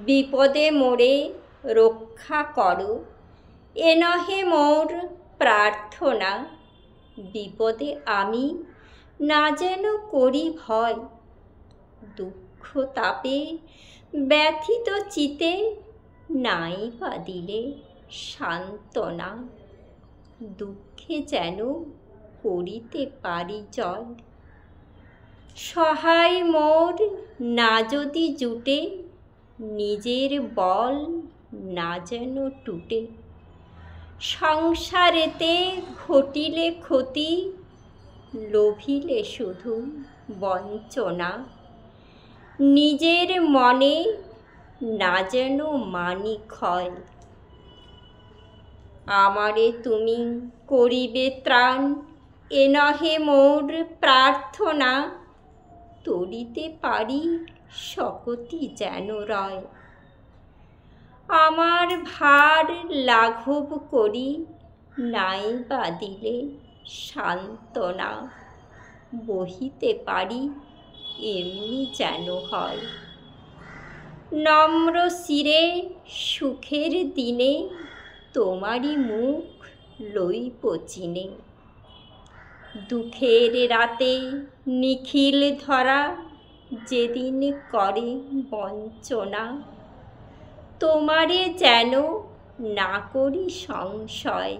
বিপদে মোরে রক্ষা করো, এ নহে মোর প্রার্থনা। বিপদে আমি না যেন করি ভয়, দুঃখ তাপে ব্যথিত চিতে নাই বা দিলে সান্ত্বনা। দুঃখে যেন করিতে পারি জয়, সহায় মোর না যদি জুটে, নিজের বল না যেন টুটে। সংসারেতে ঘটিলে ক্ষতি, লোভিলে শুধু বঞ্চনা। নিজের মনে না যেন মানি ক্ষয়, আমারে তুমি করিবে ত্রাণ, এ নহে মোর প্রার্থনা। তরিতে পারি শকতি যেন রয়, আমার ভার লাঘব করি নাই বা দিলে সান্ত্বনা। বহিতে পারি এমনি যেন হয়, নম্র শিরে সুখের দিনে তোমারই মুখ লইব চিনে। দুঃখের রাতে নিখিল ধরা যেদিন করে বঞ্চনা, তোমারে যেন না করি সংশয়।